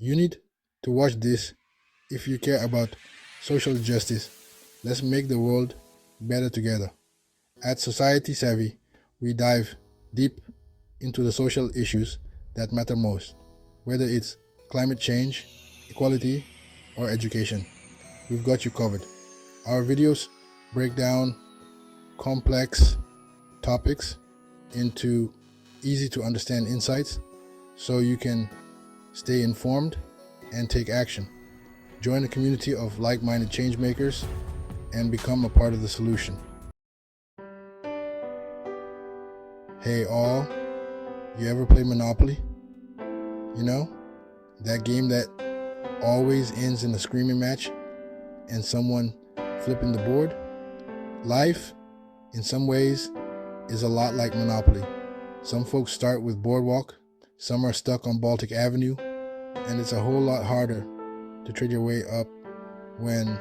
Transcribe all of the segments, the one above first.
You need to watch this if you care about social justice. Let's make the world better together. At Society Savvy, we dive deep into the social issues that matter most, whether it's climate change, equality, or education. We've got you covered. Our videos break down complex topics into easy to understand insights so you can stay informed and take action. Join a community of like-minded change makers and become a part of the solution. Hey all, you ever play Monopoly? You know, that game that always ends in a screaming match and someone flipping the board? Life, in some ways, is a lot like Monopoly. Some folks start with Boardwalk, some are stuck on Baltic Avenue, and it's a whole lot harder to trade your way up when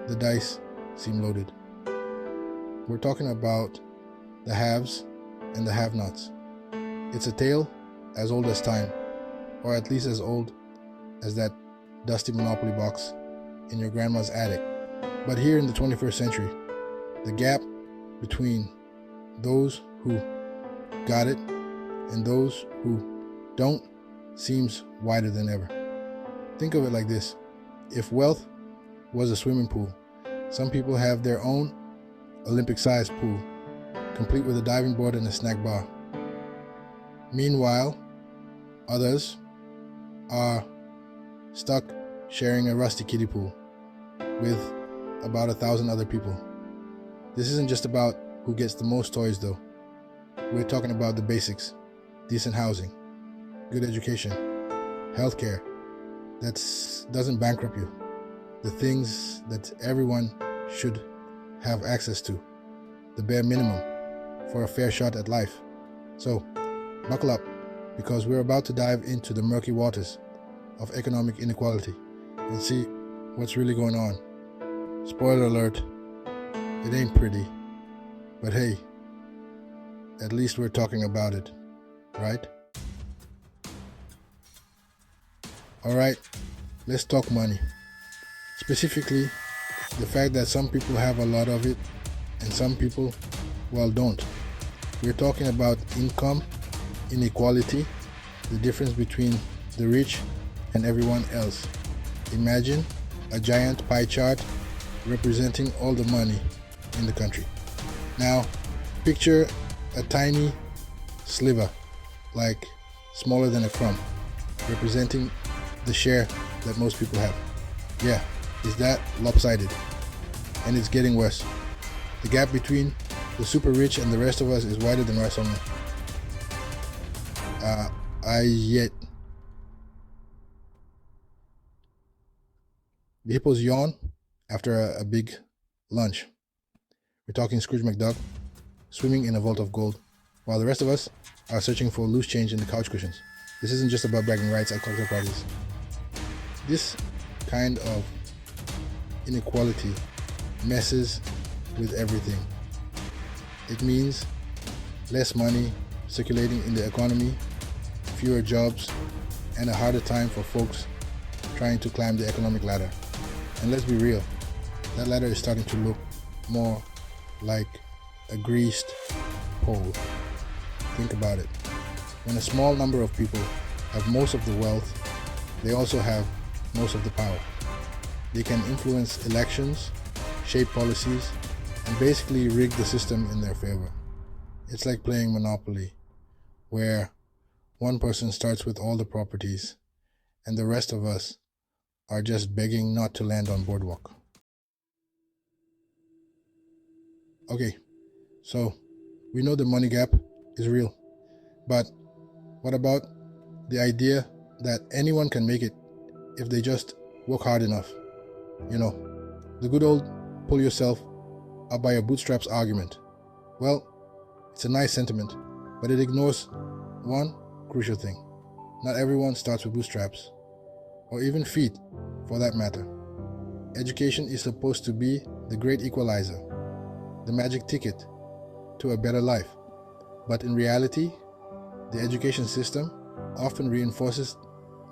the dice seem loaded. We're talking about the haves and the have-nots. It's a tale as old as time, or at least as old as that dusty Monopoly box in your grandma's attic. But here in the 21st century, the gap between those who got it and those who don't seems wider than ever. Think of it like this. If wealth was a swimming pool, some people have their own Olympic-sized pool, complete with a diving board and a snack bar. Meanwhile, others are stuck sharing a rusty kiddie pool with about 1,000 other people. This isn't just about who gets the most toys though. We're talking about the basics: decent housing, good education, healthcare that doesn't bankrupt you, the things that everyone should have access to, the bare minimum for a fair shot at life. So, buckle up, because we're about to dive into the murky waters of economic inequality and see what's really going on. Spoiler alert, it ain't pretty, but hey, at least we're talking about it, right? Alright, let's talk money. Specifically, the fact that some people have a lot of it and some people, well, don't. We're talking about income inequality, the difference between the rich and everyone else. Imagine a giant pie chart representing all the money in the country. Now, picture a tiny sliver, like smaller than a crumb, representing the share that most people have. Yeah, is that lopsided? And it's getting worse. The gap between the super rich and the rest of us is wider than rice on. Yet. The hippos yawn after a big lunch. We're talking Scrooge McDuck swimming in a vault of gold, while the rest of us are searching for loose change in the couch cushions. This isn't just about bragging rights at cocktail parties. This kind of inequality messes with everything. It means less money circulating in the economy, fewer jobs, and a harder time for folks trying to climb the economic ladder. And let's be real, that ladder is starting to look more like a greased pole. Think about it. When a small number of people have most of the wealth, they also have most of the power. They can influence elections, shape policies, and basically rig the system in their favor. It's like playing Monopoly, where one person starts with all the properties, and the rest of us are just begging not to land on Boardwalk. Okay, so we know the money gap is real, but what about the idea that anyone can make it if they just work hard enough? You know, the good old pull yourself up by your bootstraps argument. Well, it's a nice sentiment, but it ignores one crucial thing. Not everyone starts with bootstraps, or even feet for that matter. Education is supposed to be the great equalizer, the magic ticket to a better life. But in reality, the education system often reinforces